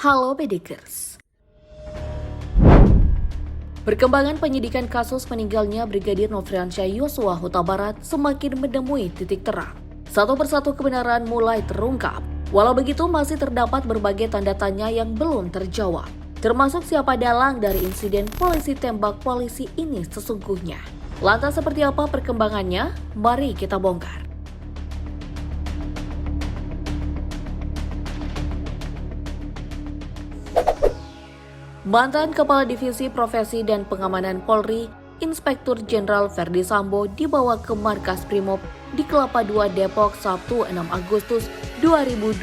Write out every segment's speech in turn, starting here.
Halo Bedikers. Perkembangan penyidikan kasus meninggalnya Brigadir Nofriansyah Yosua Huta Barat semakin menemui titik terang. Satu persatu kebenaran mulai terungkap. Walau begitu masih terdapat berbagai tanda tanya yang belum terjawab. Termasuk siapa dalang dari insiden polisi tembak polisi ini sesungguhnya. Lantas seperti apa perkembangannya? Mari kita bongkar. Mantan Kepala Divisi Profesi dan Pengamanan Polri, Inspektur Jenderal Verdi Sambo dibawa ke Markas Brimob di Kelapa II Depok Sabtu 6 Agustus 2022.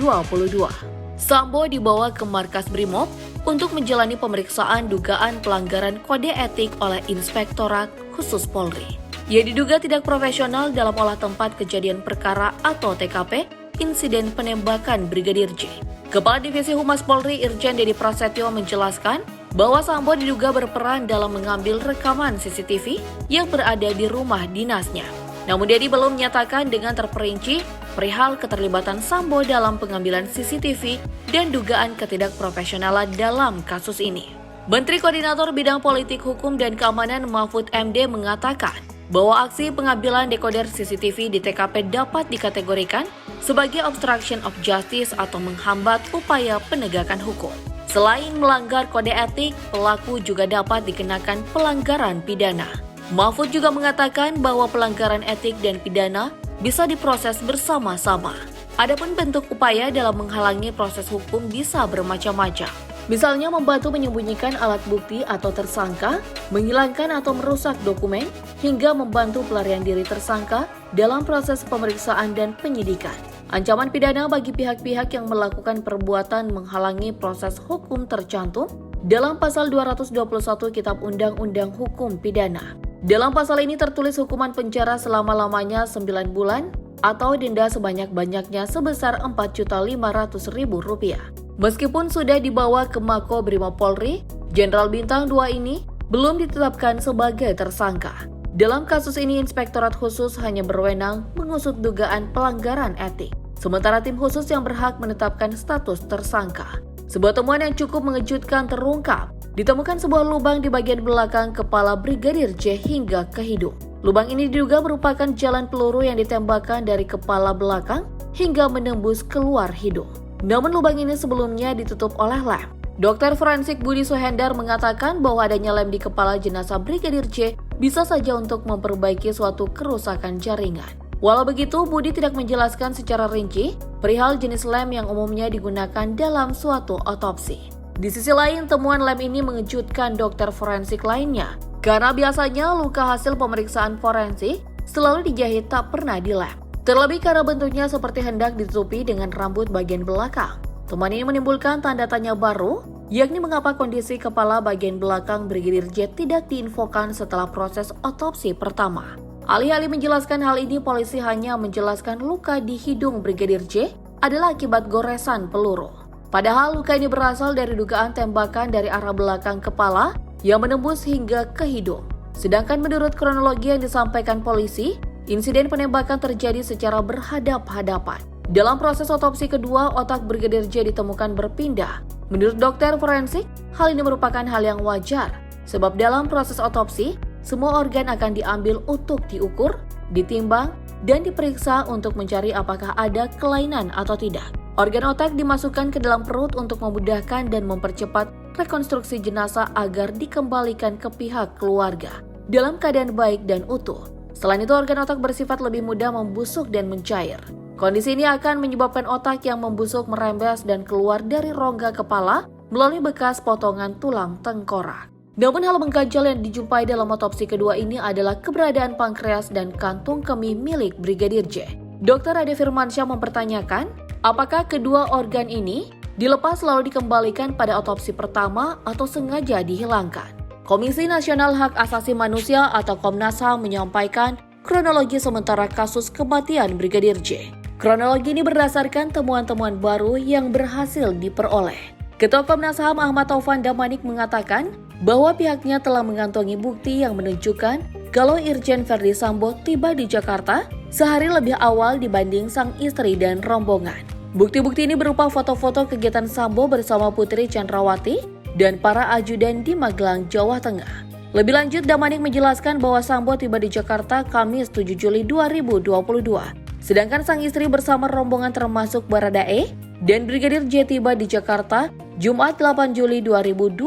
Sambo dibawa ke Markas Brimob untuk menjalani pemeriksaan dugaan pelanggaran kode etik oleh Inspektorat Khusus Polri. Ia diduga tidak profesional dalam olah tempat kejadian perkara atau TKP insiden penembakan Brigadir J. Kepala Divisi Humas Polri Irjen Dedi Prasetyo menjelaskan bahwa Sambo diduga berperan dalam mengambil rekaman CCTV yang berada di rumah dinasnya. Namun Dedi belum menyatakan dengan terperinci perihal keterlibatan Sambo dalam pengambilan CCTV dan dugaan ketidakprofesionalan dalam kasus ini. Menteri Koordinator Bidang Politik Hukum dan Keamanan Mahfud MD mengatakan bahwa aksi pengambilan dekoder CCTV di TKP dapat dikategorikan sebagai obstruction of justice atau menghambat upaya penegakan hukum. Selain melanggar kode etik, pelaku juga dapat dikenakan pelanggaran pidana. Mahfud juga mengatakan bahwa pelanggaran etik dan pidana bisa diproses bersama-sama. Adapun bentuk upaya dalam menghalangi proses hukum bisa bermacam-macam. Misalnya membantu menyembunyikan alat bukti atau tersangka, menghilangkan atau merusak dokumen, hingga membantu pelarian diri tersangka dalam proses pemeriksaan dan penyidikan. Ancaman pidana bagi pihak-pihak yang melakukan perbuatan menghalangi proses hukum tercantum dalam pasal 221 Kitab Undang-Undang Hukum Pidana. Dalam pasal ini tertulis hukuman penjara selama-lamanya 9 bulan atau denda sebanyak-banyaknya sebesar Rp4.500.000. Meskipun sudah dibawa ke Mako Brimob Polri, Jenderal Bintang 2 ini belum ditetapkan sebagai tersangka. Dalam kasus ini, Inspektorat Khusus hanya berwenang mengusut dugaan pelanggaran etik, sementara tim khusus yang berhak menetapkan status tersangka. Sebuah temuan yang cukup mengejutkan terungkap. Ditemukan sebuah lubang di bagian belakang kepala Brigadir J hingga ke hidung. Lubang ini diduga merupakan jalan peluru yang ditembakkan dari kepala belakang hingga menembus keluar hidung. Namun lubang ini sebelumnya ditutup oleh lem. Dokter forensik Budi Suhendar mengatakan bahwa adanya lem di kepala jenazah Brigadir J bisa saja untuk memperbaiki suatu kerusakan jaringan. Walau begitu, Budi tidak menjelaskan secara rinci perihal jenis lem yang umumnya digunakan dalam suatu otopsi. Di sisi lain, temuan lem ini mengejutkan dokter forensik lainnya, karena biasanya luka hasil pemeriksaan forensik selalu dijahit tak pernah dilem. Terlebih karena bentuknya seperti hendak ditutupi dengan rambut bagian belakang. Temuan ini menimbulkan tanda tanya baru, yakni mengapa kondisi kepala bagian belakang Brigadir J tidak diinfokan setelah proses otopsi pertama. Alih-alih menjelaskan hal ini, polisi hanya menjelaskan luka di hidung Brigadir J adalah akibat goresan peluru. Padahal luka ini berasal dari dugaan tembakan dari arah belakang kepala yang menembus hingga ke hidung. Sedangkan menurut kronologi yang disampaikan polisi, insiden penembakan terjadi secara berhadap-hadapan. Dalam proses otopsi kedua, otak Brigadir J ditemukan berpindah. Menurut dokter forensik, hal ini merupakan hal yang wajar, sebab dalam proses otopsi, semua organ akan diambil untuk diukur, ditimbang, dan diperiksa untuk mencari apakah ada kelainan atau tidak. Organ otak dimasukkan ke dalam perut untuk memudahkan dan mempercepat rekonstruksi jenazah agar dikembalikan ke pihak keluarga dalam keadaan baik dan utuh. Selain itu, organ otak bersifat lebih mudah membusuk dan mencair. Kondisi ini akan menyebabkan otak yang membusuk merembes dan keluar dari rongga kepala melalui bekas potongan tulang tengkorak. Namun hal mengganjal yang dijumpai dalam otopsi kedua ini adalah keberadaan pankreas dan kantung kemih milik Brigadir J. Dr. Ade Firmansyah mempertanyakan, apakah kedua organ ini dilepas lalu dikembalikan pada otopsi pertama atau sengaja dihilangkan? Komisi Nasional Hak Asasi Manusia atau Komnas HAM menyampaikan kronologi sementara kasus kematian Brigadir J. Kronologi ini berdasarkan temuan-temuan baru yang berhasil diperoleh. Ketua Komnas HAM Ahmad Taufan Damanik mengatakan bahwa pihaknya telah mengantongi bukti yang menunjukkan kalau Irjen Verdi Sambo tiba di Jakarta sehari lebih awal dibanding sang istri dan rombongan. Bukti-bukti ini berupa foto-foto kegiatan Sambo bersama Putri Chandrawati dan para ajudan di Magelang, Jawa Tengah. Lebih lanjut, Damanik menjelaskan bahwa Sambo tiba di Jakarta Kamis 7 Juli 2022. Sedangkan sang istri bersama rombongan termasuk Baradae dan Brigadir J tiba di Jakarta Jumat 8 Juli 2022.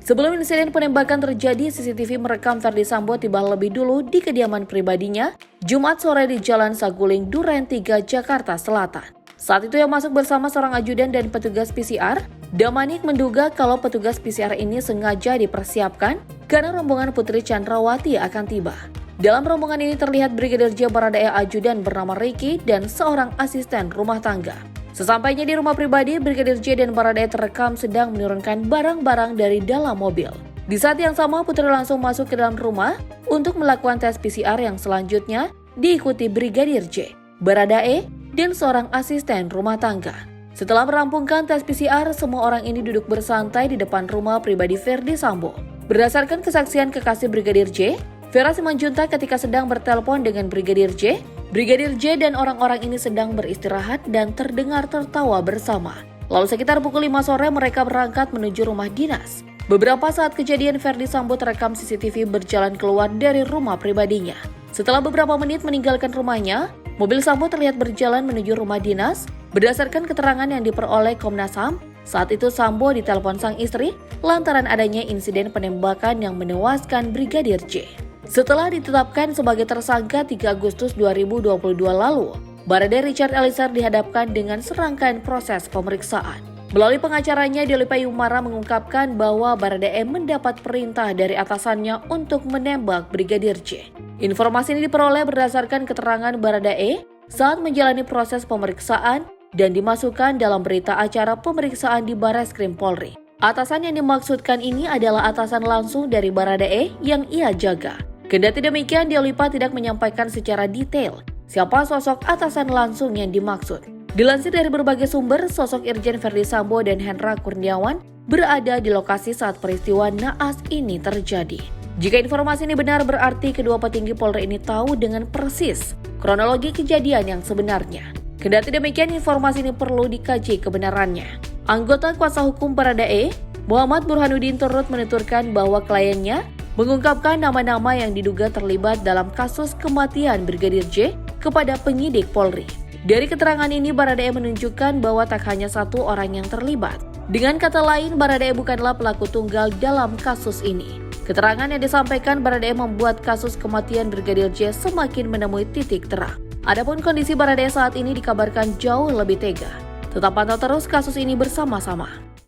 Sebelum insiden penembakan terjadi, CCTV merekam Ferdy Sambo tiba lebih dulu di kediaman pribadinya Jumat sore di Jalan Saguling, Duren 3, Jakarta Selatan. Saat itu yang masuk bersama seorang ajudan dan petugas PCR, Damanik menduga kalau petugas PCR ini sengaja dipersiapkan karena rombongan Putri Chandrawati akan tiba. Dalam rombongan ini terlihat Brigadir J Baradae ajudan bernama Ricky dan seorang asisten rumah tangga. Sesampainya di rumah pribadi, Brigadir J dan Baradae terekam sedang menurunkan barang-barang dari dalam mobil. Di saat yang sama, Putri langsung masuk ke dalam rumah untuk melakukan tes PCR yang selanjutnya diikuti Brigadir J, Baradae, dan seorang asisten rumah tangga. Setelah merampungkan tes PCR, semua orang ini duduk bersantai di depan rumah pribadi Ferdy Sambo. Berdasarkan kesaksian kekasih Brigadir J, Vera Simanjuntak ketika sedang bertelepon dengan Brigadir J dan orang-orang ini sedang beristirahat dan terdengar tertawa bersama. Lalu sekitar pukul 5 sore mereka berangkat menuju rumah dinas. Beberapa saat kejadian, Ferdy Sambo terekam CCTV berjalan keluar dari rumah pribadinya. Setelah beberapa menit meninggalkan rumahnya, mobil Sambo terlihat berjalan menuju rumah dinas. Berdasarkan keterangan yang diperoleh Komnas HAM, saat itu Sambo ditelepon sang istri lantaran adanya insiden penembakan yang menewaskan Brigadir J. Setelah ditetapkan sebagai tersangka 3 Agustus 2022 lalu, Baradae Richard Eliezer dihadapkan dengan serangkaian proses pemeriksaan. Melalui pengacaranya, Doli Payumara mengungkapkan bahwa Baradae mendapat perintah dari atasannya untuk menembak Brigadir J. Informasi ini diperoleh berdasarkan keterangan Baradae saat menjalani proses pemeriksaan dan dimasukkan dalam berita acara pemeriksaan di Barreskrim Polri. Atasan yang dimaksudkan ini adalah atasan langsung dari Baradae yang ia jaga. Kendati demikian, Diolipa tidak menyampaikan secara detail siapa sosok atasan langsung yang dimaksud. Dilansir dari berbagai sumber, sosok Irjen Ferdy Sambo dan Hendra Kurniawan berada di lokasi saat peristiwa naas ini terjadi. Jika informasi ini benar, berarti kedua petinggi Polri ini tahu dengan persis kronologi kejadian yang sebenarnya. Kendati demikian, informasi ini perlu dikaji kebenarannya. Anggota kuasa hukum Baradae, Muhammad Burhanuddin turut menuturkan bahwa kliennya mengungkapkan nama-nama yang diduga terlibat dalam kasus kematian Brigadir J kepada penyidik Polri. Dari keterangan ini, Baradae menunjukkan bahwa tak hanya satu orang yang terlibat. Dengan kata lain, Baradae bukanlah pelaku tunggal dalam kasus ini. Keterangan yang disampaikan Baradae membuat kasus kematian Brigadir J semakin menemui titik terang. Adapun kondisi Baradae saat ini dikabarkan jauh lebih tega. Tetap pantau terus kasus ini bersama-sama.